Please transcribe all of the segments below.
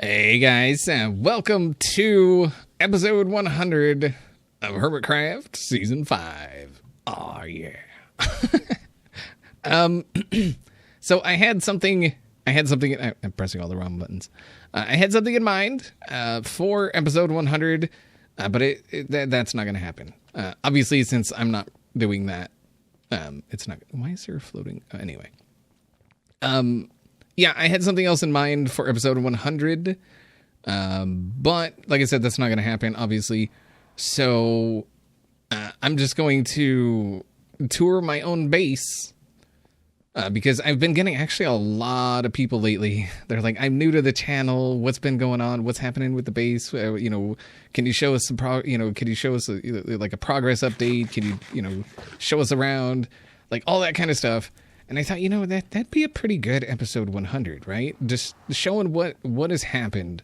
Hey guys, welcome to episode 100 of HermitCraft Season 5. Oh yeah. So I had something, I'm pressing all the wrong buttons. I had something in mind for episode 100, but that's not going to happen. Obviously, since I'm not doing that, it's not, why is there a floating, anyway. Yeah, I had something else in mind for episode 100, but like I said, that's not going to happen, obviously. So I'm just going to tour my own base because I've been getting actually a lot of people lately. They're like, I'm new to the channel. What's been going on? What's happening with the base? Can you show us some can you show us like a progress update? Can you, show us around? Like all that kind of stuff. And I thought, that'd be a pretty good episode 100, right? Just showing what has happened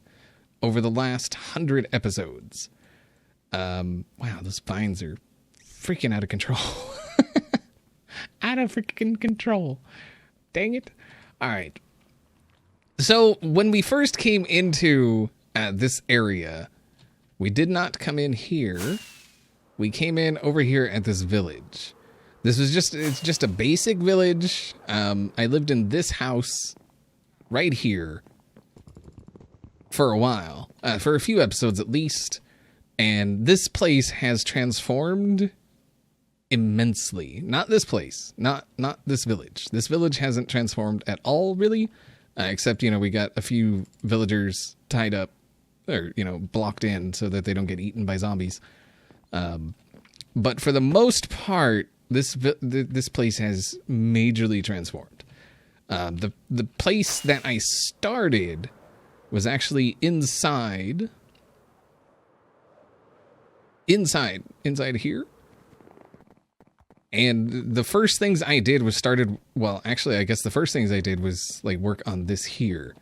over the last 100 episodes. Wow, those vines are freaking out of control. Out of freaking control. Dang it. All right. So when we first came into this area, we did not come in here. We came in over here at this village. This was it's just a basic village. I lived in this house right here for a while, for a few episodes at least. And this place has transformed immensely. Not this place, not this village. This village hasn't transformed at all, really, except, we got a few villagers tied up or, blocked in so that they don't get eaten by zombies. But for the most part, this place has majorly transformed. The place that I started was actually inside here. And the first things I did was the first things I did was like work on this here.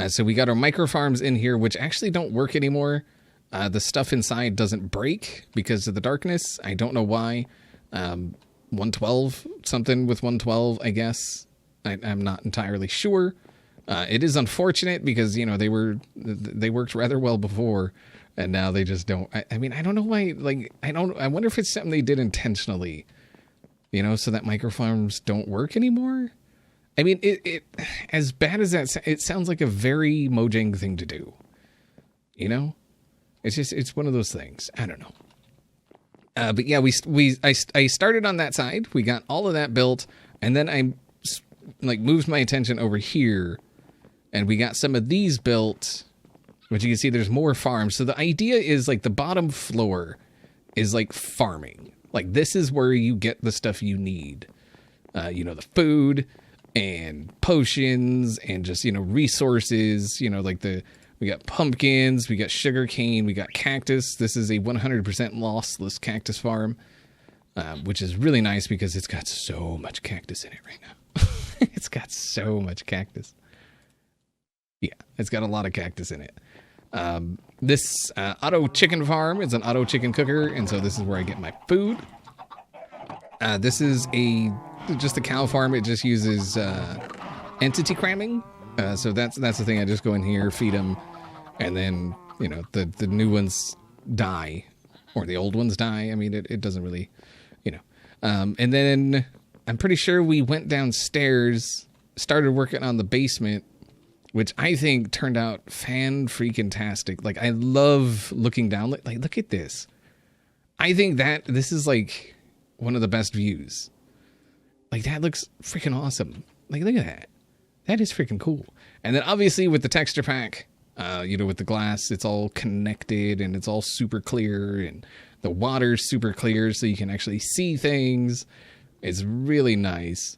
So we got our micro farms in here, which actually don't work anymore. The stuff inside doesn't break because of the darkness. I don't know why. 112, something with 112, I guess. I'm not entirely sure. It is unfortunate because, they worked rather well before, and now they just don't. I mean, I don't know why, I wonder if it's something they did intentionally, so that micro farms don't work anymore. I mean, it as bad as that, it sounds like a very Mojang thing to do, It's one of those things. I don't know. But yeah, I started on that side. We got all of that built, and then I moved my attention over here, and we got some of these built, which you can see there's more farms. So the idea is the bottom floor is farming. This is where you get the stuff you need. The food and potions and just, resources, we got pumpkins, we got sugar cane, we got cactus. This is a 100% lossless cactus farm, which is really nice because it's got so much cactus in it right now. It's got so much cactus. Yeah, it's got a lot of cactus in it. This auto chicken farm is an auto chicken cooker, and so this is where I get my food. This is just a cow farm. It just uses entity cramming. So that's the thing. I just go in here, feed them, and then, the new ones die, or the old ones die. I mean, it doesn't really, and then I'm pretty sure we went downstairs, started working on the basement, which I think turned out fan-freaking-tastic. I love looking down. Look at this. I think that this is, one of the best views. That looks freaking awesome. Look at that. That is freaking cool. And then obviously with the texture pack, with the glass, it's all connected and it's all super clear and the water's super clear so you can actually see things. It's really nice.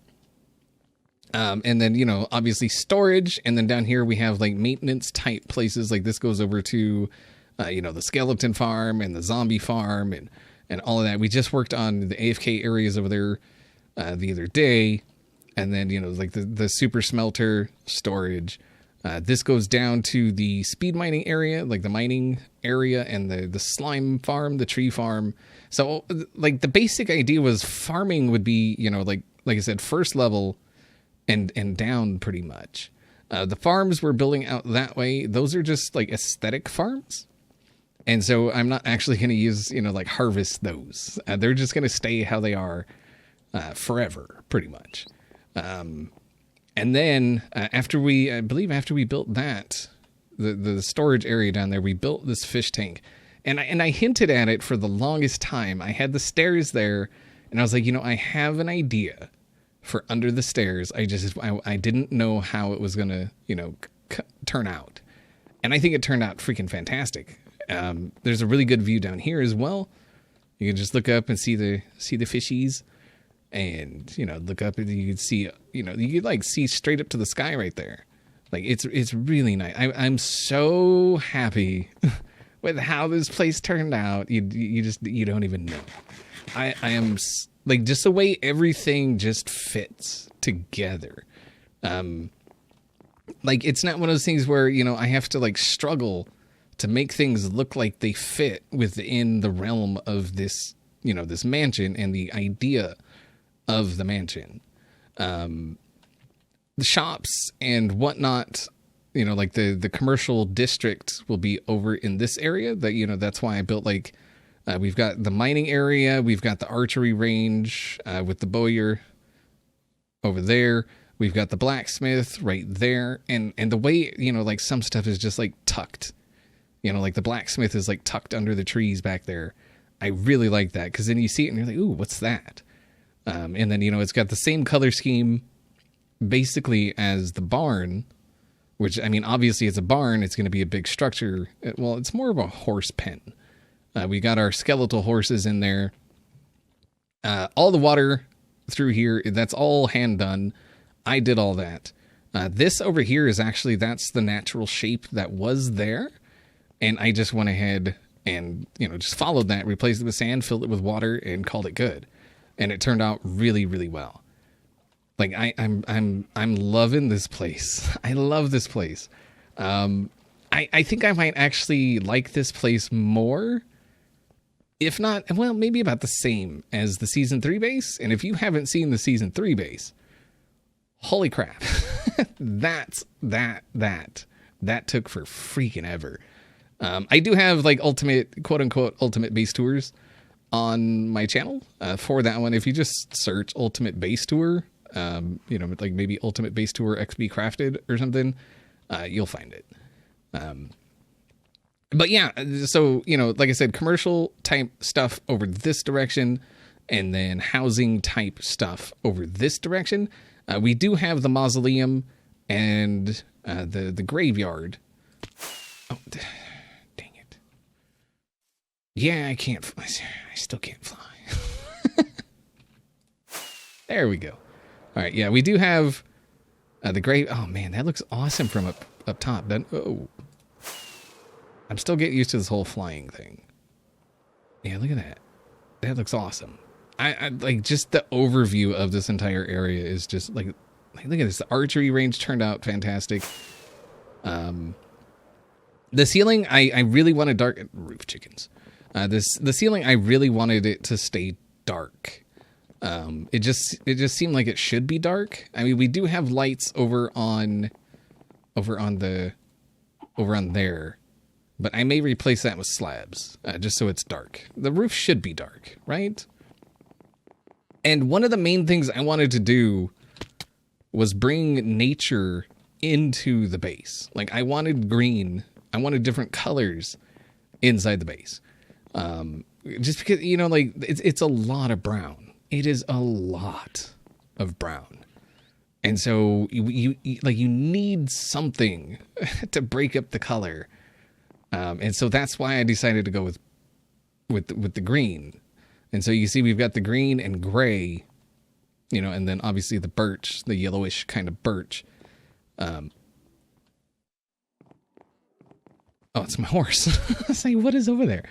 And then, obviously storage. And then down here we have maintenance type places. This goes over to, the skeleton farm and the zombie farm and all of that. We just worked on the AFK areas over there the other day. And then, the super smelter storage. This goes down to the speed mining area, the mining area and the slime farm, the tree farm. So, the basic idea was farming would be, like I said, first level and down pretty much. The farms we're building out that way, those are just like aesthetic farms. And so I'm not actually going to use, like harvest those. They're just going to stay how they are forever, pretty much. And then after we built that, the storage area down there, we built this fish tank. And I hinted at it for the longest time. I had the stairs there, and I was like, I have an idea for under the stairs. I didn't know how it was going to, turn out. And I think it turned out freaking fantastic. There's a really good view down here as well. You can just look up and see the fishies, and look up and you can see you could like see straight up to the sky right there. Like it's really nice. I'm so happy with how this place turned out. You don't even know. I am like, just the way everything just fits together. Like, it's not one of those things where I have to like struggle to make things look like they fit within the realm of this, this mansion and the idea of the mansion. The shops and whatnot, like the commercial district will be over in this area. That, that's why I built like, we've got the mining area, we've got the archery range with the bowyer over there. We've got the blacksmith right there. And the way, like some stuff is just like tucked. Like the blacksmith is like tucked under the trees back there. I really like that, because then you see it and you're like, ooh, what's that? And then, it's got the same color scheme basically as the barn, which, I mean, obviously it's a barn. It's going to be a big structure. Well, it's more of a horse pen. We got our skeletal horses in there. All the water through here, that's all hand done. I did all that. This over here is actually, that's the natural shape that was there. And I just went ahead and, just followed that, replaced it with sand, filled it with water, and called it good. And it turned out really, really well. Like, I'm loving this place. I love this place. I think I might actually like this place more. If not, well, maybe about the same as the Season 3 base. And if you haven't seen the Season 3 base, holy crap. That took for freaking ever. I do have like ultimate, quote unquote, ultimate base tours on my channel for that one. If you just search ultimate base tour, like maybe ultimate base tour xBCrafted or something, you'll find it. But yeah, so, like I said, commercial type stuff over this direction, and then housing type stuff over this direction. We do have the mausoleum and the graveyard. Oh, dang it. Yeah, I still can't fly. There we go. All right, yeah, we do have the grave. Oh, man, that looks awesome from up top. Then, oh. I'm still getting used to this whole flying thing. Yeah, look at that. That looks awesome. I like, just the overview of this entire area is just like look at this. The archery range turned out fantastic. The ceiling, I really wanted dark roof chickens. The ceiling, I really wanted it to stay dark. It just seemed like it should be dark. I mean, we do have lights over on there. But I may replace that with slabs, just so it's dark. The roof should be dark, right? And one of the main things I wanted to do was bring nature into the base. Like, I wanted green. I wanted different colors inside the base. Just because, like, it's a lot of brown. It is a lot of brown. And so you need something to break up the color. And so that's why I decided to go with the green. And so you see we've got the green and gray, and then obviously the birch, the yellowish kind of birch. Oh, it's my horse. I was like, what is over there?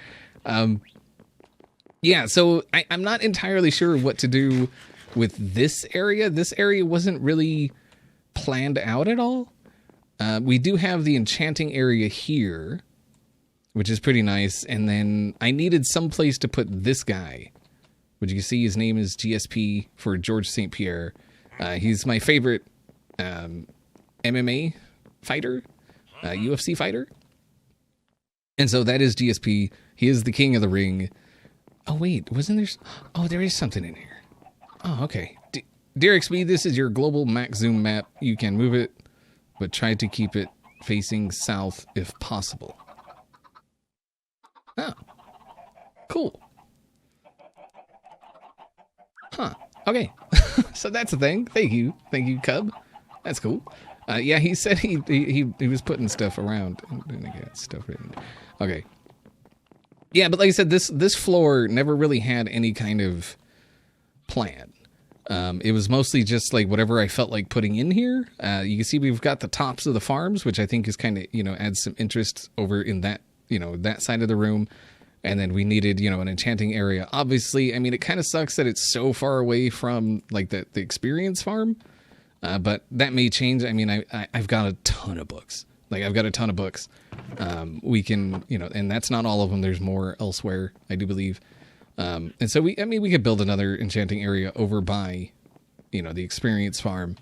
Yeah, so I'm not entirely sure what to do with this area. This area wasn't really planned out at all. We do have the Enchanting Area here, which is pretty nice. And then I needed some place to put this guy, which you can see his name is GSP for George St. Pierre. He's my favorite MMA fighter, UFC fighter. And so that is GSP. He is the king of the ring. Oh, wait, wasn't there? Oh, there is something in here. Oh, okay. Dear XP, this is your global max zoom map. You can move it, but try to keep it facing south if possible. Oh, cool. Huh. Okay. So that's a thing. Thank you, Cub. That's cool. Yeah, he said he was putting stuff around. And I got stuff written. Okay. Yeah, but like I said, this floor never really had any kind of plan. It was mostly just like whatever I felt like putting in here. You can see we've got the tops of the farms, which I think is kind of, adds some interest over in that, that side of the room. And then we needed, an enchanting area. Obviously, I mean, it kind of sucks that it's so far away from like the experience farm. But that may change. I mean, I've got a ton of books. Like I've got a ton of books. We can, and that's not all of them. There's more elsewhere, I do believe. And so we could build another enchanting area over by, the experience farm.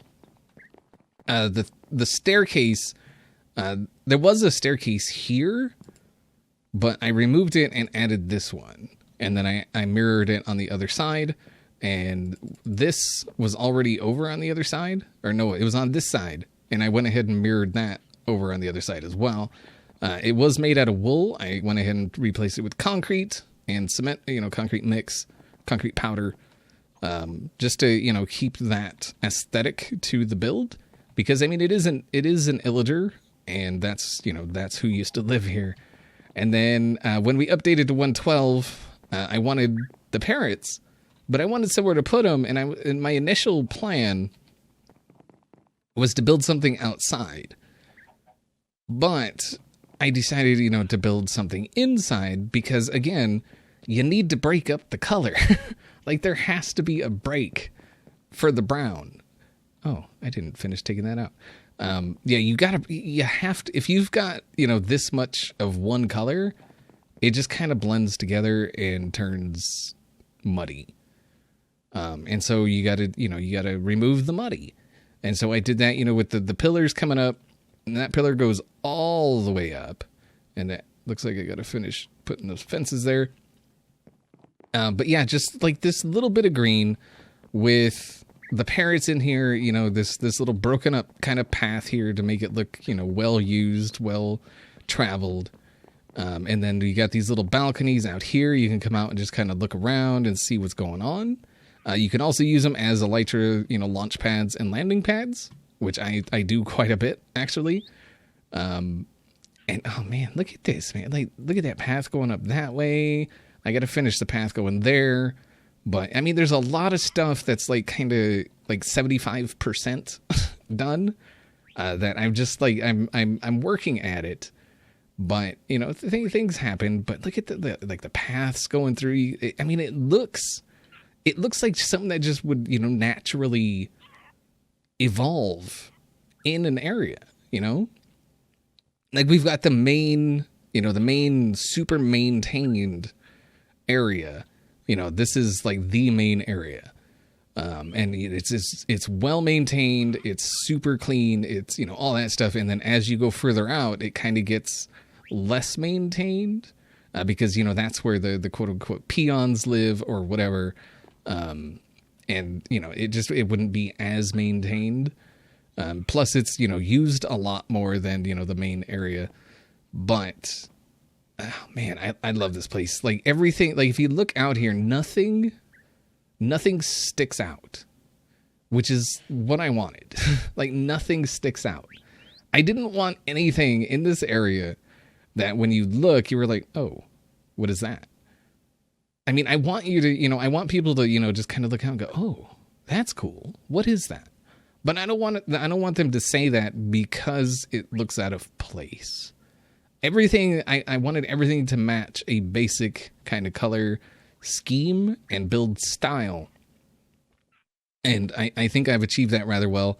The staircase, there was a staircase here, but I removed it and added this one. And then I mirrored it on the other side. And this was already over on the other side. Or no, it was on this side. And I went ahead and mirrored that over on the other side as well. It was made out of wool. I went ahead and replaced it with concrete and cement, concrete mix, concrete powder, just to, keep that aesthetic to the build. Because, I mean, it is an illager, and that's who used to live here. And then when we updated to 112, I wanted the parrots, but I wanted somewhere to put them, and my initial plan was to build something outside. But I decided, to build something inside because, again, you need to break up the color. Like, there has to be a break for the brown. Oh, I didn't finish taking that out. Yeah, you have to, if you've got, this much of one color, it just kind of blends together and turns muddy. And so you gotta remove the muddy. And so I did that, with the pillars coming up, and that pillar goes all the way up. And it looks like I gotta finish putting those fences there. But yeah, just like this little bit of green with the parrots in here, this little broken up kind of path here to make it look, well used, well traveled. And then you got these little balconies out here. You can come out and just kind of look around and see what's going on. You can also use them as elytra, launch pads and landing pads, which I do quite a bit, actually. And oh man, look at this, man. Like, look at that path going up that way. I got to finish the path going there. But I mean, there's a lot of stuff that's like kind of like 75% done. That I'm just like, I'm working at it. But, things happen. But look at the paths going through. I mean, it looks like something that just would, naturally evolve in an area, Like we've got the main super maintained area. This is like the main area. And it's well maintained. It's super clean. It's, all that stuff. And then as you go further out, it kind of gets less maintained, because, that's where the quote unquote peons live or whatever. And, it wouldn't be as maintained. Plus it's, used a lot more than, the main area. But, oh man, I love this place. Like everything, like if you look out here, nothing sticks out, which is what I wanted. Like nothing sticks out. I didn't want anything in this area that when you look, you were like, oh, what is that? I mean, I want you to, I want people to, just kind of look out and go, oh, that's cool. What is that? But I don't want them to say that because it looks out of place. Everything, I wanted everything to match a basic kind of color scheme and build style. And I think I've achieved that rather well.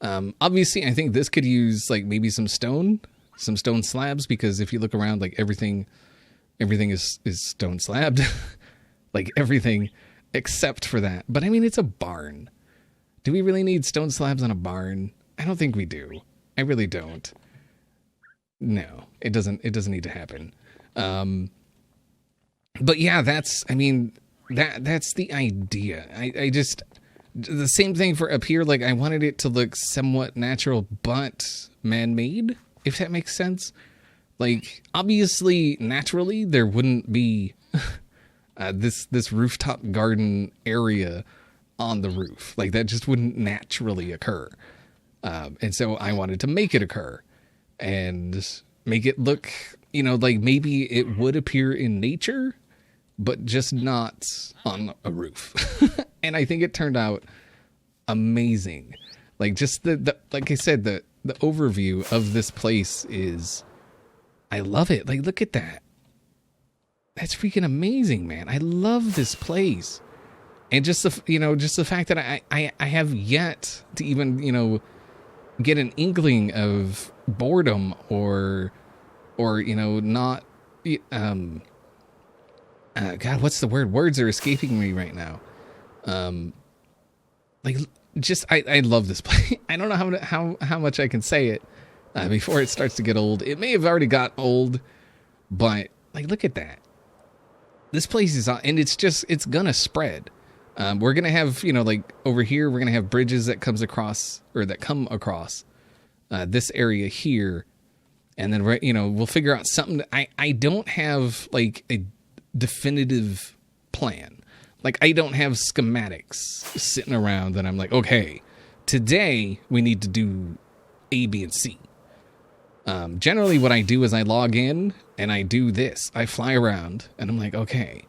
Obviously, I think this could use like maybe some stone slabs, because if you look around, like everything is stone slabbed. Like everything except for that. But I mean, it's a barn. Do we really need stone slabs on a barn? I don't think we do. I really don't. No, it doesn't need to happen. But yeah, that's the idea. I just, the same thing for up here. Like, I wanted it to look somewhat natural, but man-made, if that makes sense. Like, obviously, naturally, there wouldn't be this rooftop garden area on the roof. Like, that just wouldn't naturally occur. And so I wanted to make it occur and make it look, like maybe it would appear in nature, but just not on a roof. And I think it turned out amazing. Like, just like I said, the overview of this place is, I love it. Like, look at that. That's freaking amazing, man. I love this place. And just the fact that I have yet to even, get an inkling of boredom or not, God, what's the word? Words are escaping me right now. I love this place. I don't know how much I can say it before it starts to get old. It may have already got old, but like, look at that. This place is on, and it's gonna spread. We're gonna have, like over here, we're gonna have bridges that come across this area here, and then we'll figure out something. I don't have like a definitive plan. Like, I don't have schematics sitting around that I'm like, okay, today we need to do A, B, and C. Generally what I do is I log in and I do this. I fly around and I'm like, okay,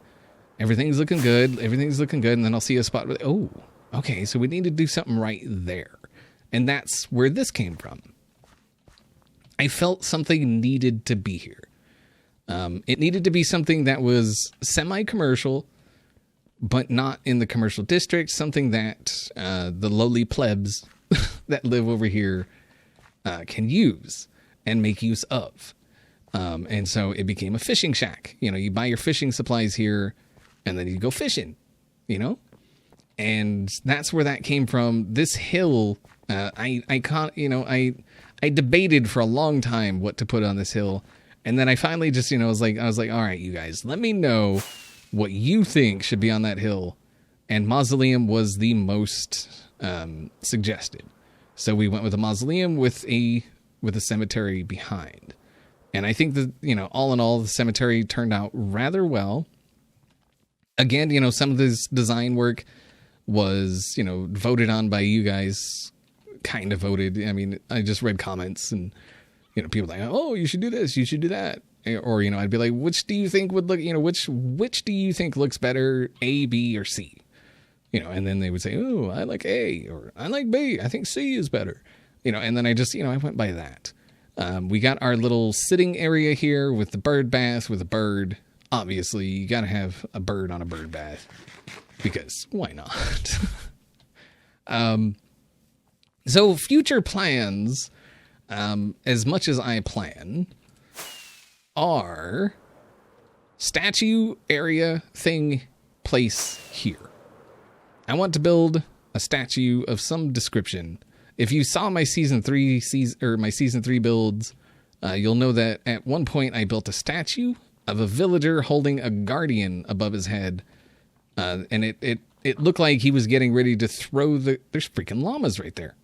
everything's looking good. And then I'll see a spot where, oh, okay, so we need to do something right there. And that's where this came from. I felt something needed to be here. It needed to be something that was semi-commercial, but not in the commercial district. Something that the lowly plebs that live over here can use and make use of. And so it became a fishing shack. You buy your fishing supplies here, and then you go fishing, And that's where that came from. This hill, I debated for a long time what to put on this hill. And then I finally just, I was like, all right, you guys, let me know what you think should be on that hill. And Mausoleum was the most suggested. So we went with a mausoleum with a cemetery behind. And I think that, all in all, the cemetery turned out rather well. Again, some of this design work was, voted on by you guys, kind of voted. I mean, I just read comments and, people like, oh, you should do this, you should do that. Or, I'd be like, which do you think would look, which do you think looks better, A, B, or C? And then they would say, oh, I like A, or I like B, I think C is better. And then I just, I went by that. We got our little sitting area here with the bird bath with a bird. Obviously, you got to have a bird on a bird bath because why not? So future plans, as much as I plan, are statue area thing place here. I want to build a statue of some description. If you saw my season 3 builds, you'll know that at one point I built a statue of a villager holding a guardian above his head. And it looked like he was getting ready to throw there's freaking llamas right there.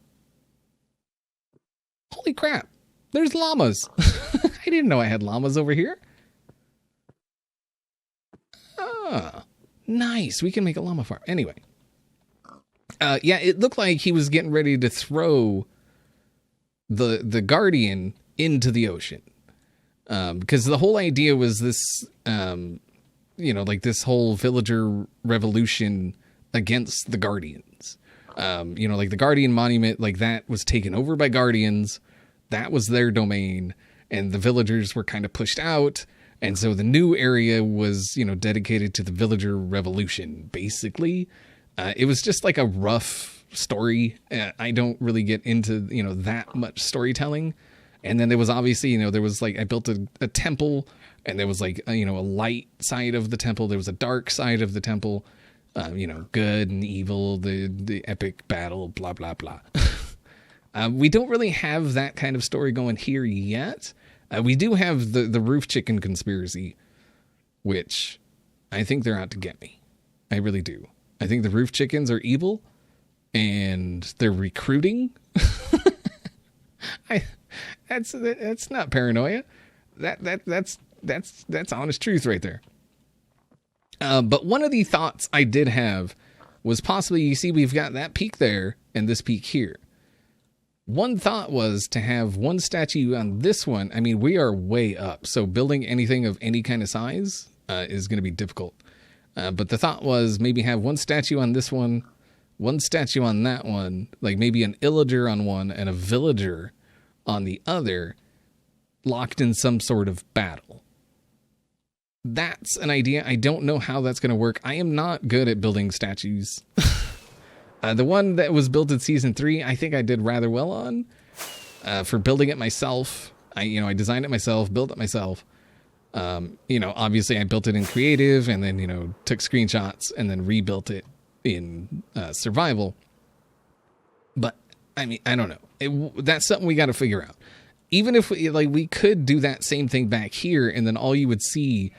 Holy crap. There's llamas. I didn't know I had llamas over here. Ah, nice. We can make a llama farm. Anyway. Yeah, it looked like he was getting ready to throw the guardian into the ocean. Because the whole idea was this, like this whole villager revolution against the guardians. Like the guardian monument, like that was taken over by guardians. That was their domain. And the villagers were kind of pushed out. And so the new area was, dedicated to the villager revolution, basically. It was just like a rough story. I don't really get into, that much storytelling. And then there was obviously, there was like, I built a temple, and there was like, a light side of the temple. There was a dark side of the temple, good and evil, the epic battle, blah, blah, blah. We don't really have that kind of story going here yet. We do have the roof chicken conspiracy, which I think they're out to get me. I really do. I think the roof chickens are evil, and they're recruiting. That's not paranoia. That's honest truth right there. But one of the thoughts I did have was possibly, you see, we've got that peak there and this peak here. One thought was to have one statue on this one. I mean, we are way up, so building anything of any kind of size is going to be difficult. But the thought was maybe have one statue on this one statue on that one, like maybe an illager on one and a villager on the other, locked in some sort of battle. That's an idea. I don't know how that's going to work. I am not good at building statues. The one that was built in season 3, I think I did rather well on. For building it myself, I designed it myself, built it myself. Obviously I built it in creative and then, took screenshots and then rebuilt it in survival. But I mean, I don't know. That's something we got to figure out. Even if we could do that same thing back here, and then all you would see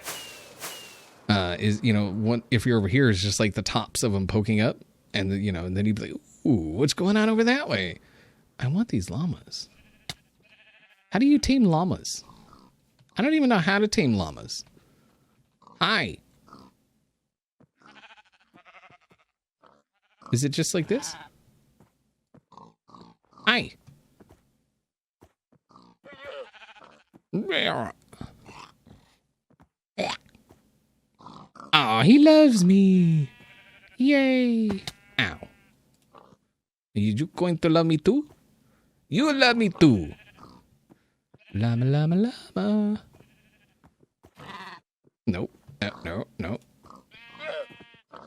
is, if you're over here, is just like the tops of them poking up, and and then you'd be like, ooh, what's going on over that way? I want these llamas. How do you tame llamas? I don't even know how to tame llamas. Hi. Is it just like this? Hi. Oh, he loves me. Yay. Ow. Are you going to love me too? You love me too. Llama, llama, llama. Nope. No.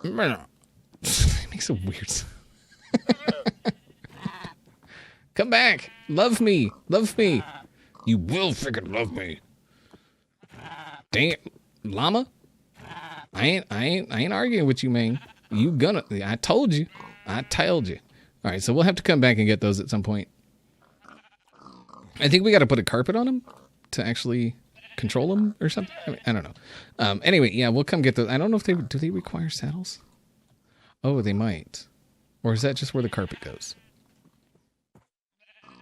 It makes a weird sound. Come back. Love me. Love me. You will freaking love me. Damn, llama. I ain't arguing with you, man. I told you. All right, so we'll have to come back and get those at some point. I think we got to put a carpet on them to actually control them or something. I don't know. Anyway, yeah, we'll come get those. I don't know if do they require saddles? Oh, they might. Or is that just where the carpet goes?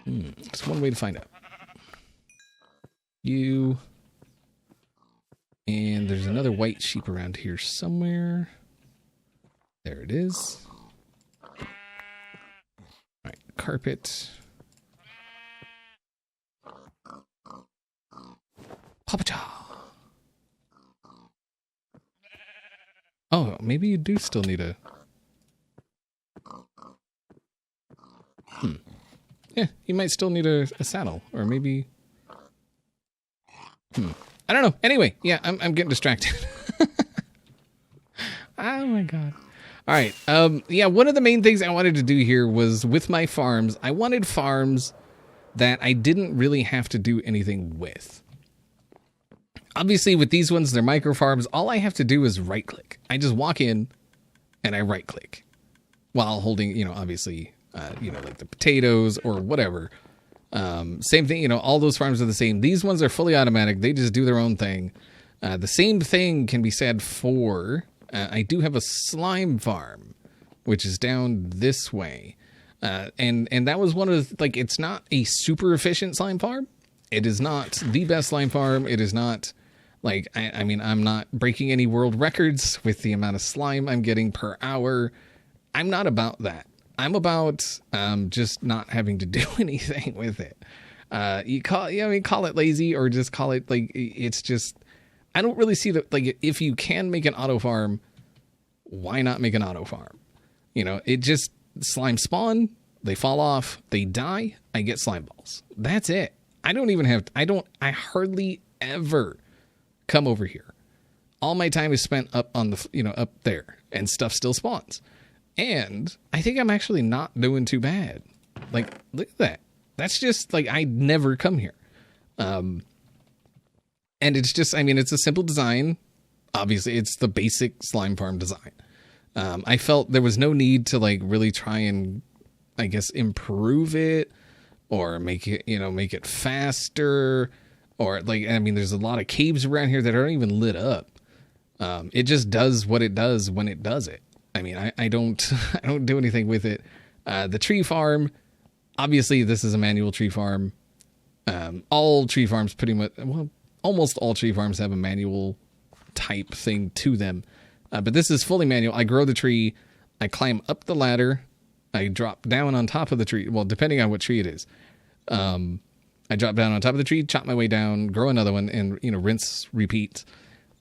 It's one way to find out. You. And there's another white sheep around here somewhere. There it is. All right, carpet. Papa-cha. Oh, maybe you do still need a... Yeah, you might still need a saddle, or maybe... I don't know. Anyway, yeah, I'm getting distracted. Oh my god. All right. Yeah, one of the main things I wanted to do here was with my farms, I wanted farms that I didn't really have to do anything with. Obviously, with these ones, they're micro farms. All I have to do is right click. I just walk in and I right click while holding, obviously, like the potatoes or whatever. Same thing, all those farms are the same. These ones are fully automatic. They just do their own thing. The same thing can be said for, I do have a slime farm, which is down this way. And that was one of the, it's not a super efficient slime farm. It is not the best slime farm. It is not I mean, I'm not breaking any world records with the amount of slime I'm getting per hour. I'm not about that. I'm about just not having to do anything with it. Call it lazy or just call it it's just, I don't really see that. If you can make an auto farm, why not make an auto farm? It just slime spawn, they fall off, they die, I get slime balls. That's it. I hardly ever come over here. All my time is spent up on the, up there, and stuff still spawns. And I think I'm actually not doing too bad. Look at that. That's just I never come here. And it's just, it's a simple design. Obviously it's the basic slime farm design. I felt there was no need to really try and, I guess, improve it or make it, make it faster. Or like, I mean, there's a lot of caves around here that aren't even lit up. It just does what it does when it does it. I mean, I don't I don't do anything with it. The tree farm, obviously this is a manual tree farm. All tree farms pretty much, well, almost all tree farms have a manual type thing to them. But this is fully manual. I grow the tree, I climb up the ladder, I drop down on top of the tree. Well, depending on what tree it is. I drop down on top of the tree, chop my way down, grow another one, and, you know, rinse, repeat.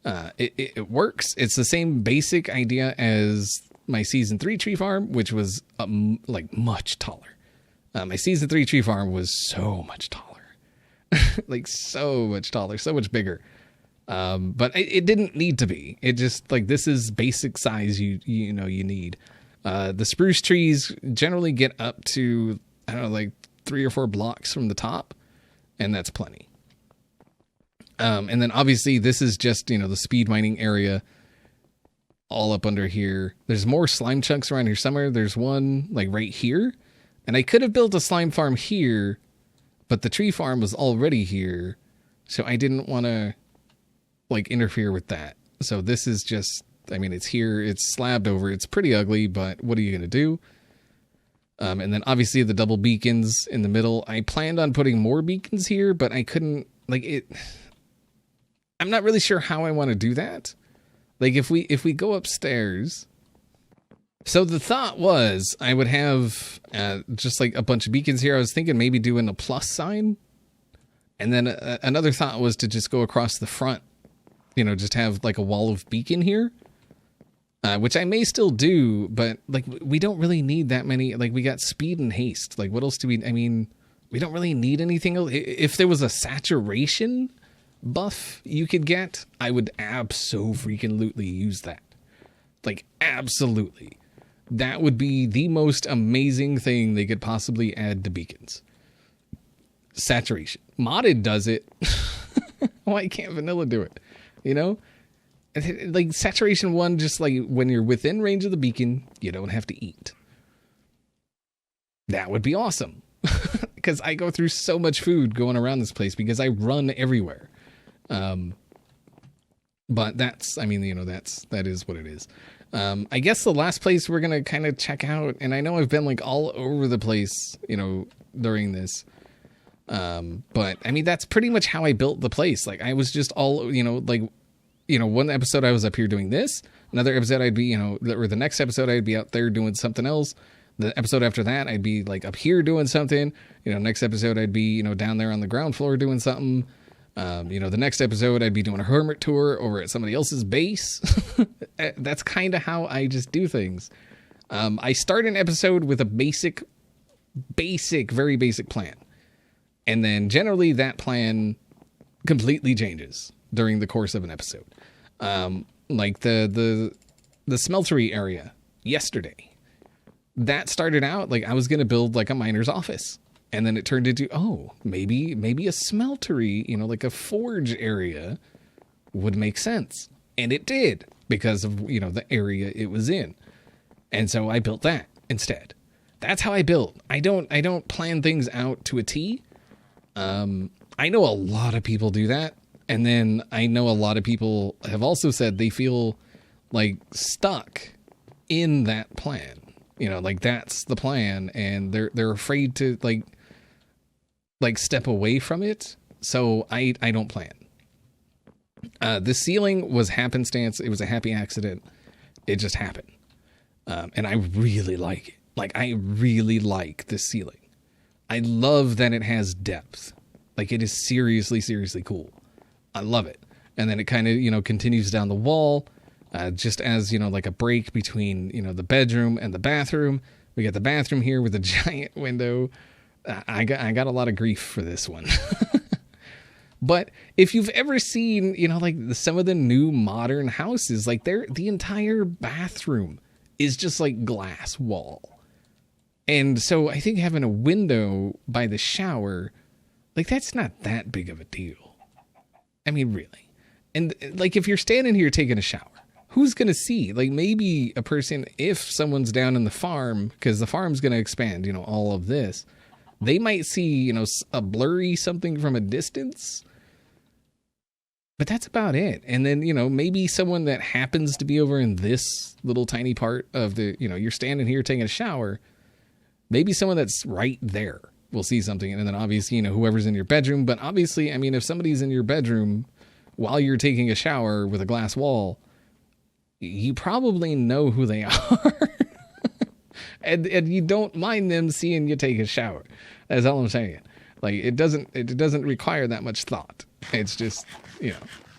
It works. It's the same basic idea as my season 3 tree farm, which was like much taller. My season 3 tree farm was so much taller. Like so much taller, so much bigger. But it didn't need to be. It just, like, this is basic size you know you need. The spruce trees generally get up to, I don't know, like 3 or 4 blocks from the top, and that's plenty. And then obviously this is just, you know, the speed mining area all up under here. There's more slime chunks around here somewhere. There's one like right here, and I could have built a slime farm here, but the tree farm was already here, so I didn't want to like interfere with that. So this is just, I mean, it's here, it's slabbed over, it's pretty ugly, but what are you going to do? And then obviously the double beacons in the middle. I planned on putting more beacons here, but I couldn't, like, it, I'm not really sure how I want to do that. Like, if we go upstairs, so the thought was I would have just like a bunch of beacons here. I was thinking maybe doing a plus sign. And then another thought was to just go across the front, you know, just have like a wall of beacon here. Which I may still do, but like we don't really need that many. Like, we got speed and haste. Like, what else do we, I mean, we don't really need anything else. If there was a saturation buff you could get, I would abso-freaking-lutely use that. Like, absolutely. That would be the most amazing thing they could possibly add to beacons. Saturation. Modded does it. Why can't vanilla do it? You know? Like, saturation 1, just like when you're within range of the beacon, you don't have to eat. That would be awesome. Because I go through so much food going around this place because I run everywhere. But that's, I mean, you know, that is what it is. I guess the last place we're going to kind of check out, and I know I've been like all over the place, you know, during this. But I mean, that's pretty much how I built the place. Like, I was just all, you know, like, you know, one episode I was up here doing this, another episode I'd be, you know, or the next episode I'd be out there doing something else. The episode after that, I'd be like up here doing something, you know, next episode I'd be, you know, down there on the ground floor doing something. You know, the next episode I'd be doing a hermit tour over at somebody else's base. That's kind of how I just do things. I start an episode with a basic, very basic plan. And then generally that plan completely changes during the course of an episode. Like the smeltery area yesterday, that started out like I was going to build like a miner's office. And then it turned into, oh, maybe a smeltery, you know, like a forge area would make sense. And it did because of, you know, the area it was in. And so I built that instead. That's how I build. I don't plan things out to a T. I know a lot of people do that. And then I know a lot of people have also said they feel like stuck in that plan. You know, like that's the plan and they're afraid to like step away from it. So I don't plan. The ceiling was happenstance. It was a happy accident. It just happened. And I really like it. Like, I really like this ceiling. I love that it has depth. Like, it is seriously, seriously cool. I love it. And then it kind of, you know, continues down the wall, just as, you know, like a break between, you know, the bedroom and the bathroom. We got the bathroom here with a giant window. I got a lot of grief for this one. But if you've ever seen, you know, like some of the new modern houses, like the entire bathroom is just like glass wall. And so I think having a window by the shower, like, that's not that big of a deal. I mean, really. And like, if you're standing here taking a shower, who's going to see? Like, maybe a person, if someone's down in the farm, because the farm's going to expand, you know, all of this, they might see, you know, a blurry something from a distance. But that's about it. And then, maybe someone that happens to be over in this little tiny part of the, you're standing here taking a shower. Maybe someone that's right there will see something. And then obviously, whoever's in your bedroom. But obviously, I mean, if somebody's in your bedroom while you're taking a shower with a glass wall, you probably know who they are. and you don't mind them seeing you take a shower. That's all I'm saying. Like, it doesn't require that much thought. It's just,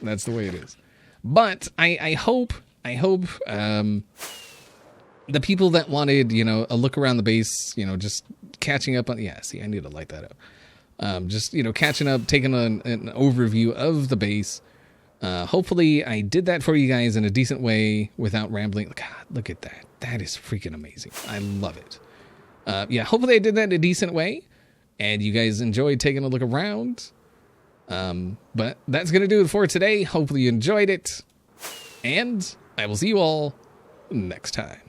that's the way it is. But I hope the people that wanted, a look around the base, just catching up on, see, I need to light that up. Just, catching up, taking an overview of the base. Hopefully I did that for you guys in a decent way without rambling. God, look at that. That is freaking amazing. I love it. Hopefully I did that in a decent way and you guys enjoyed taking a look around. But that's going to do it for today. Hopefully you enjoyed it, and I will see you all next time.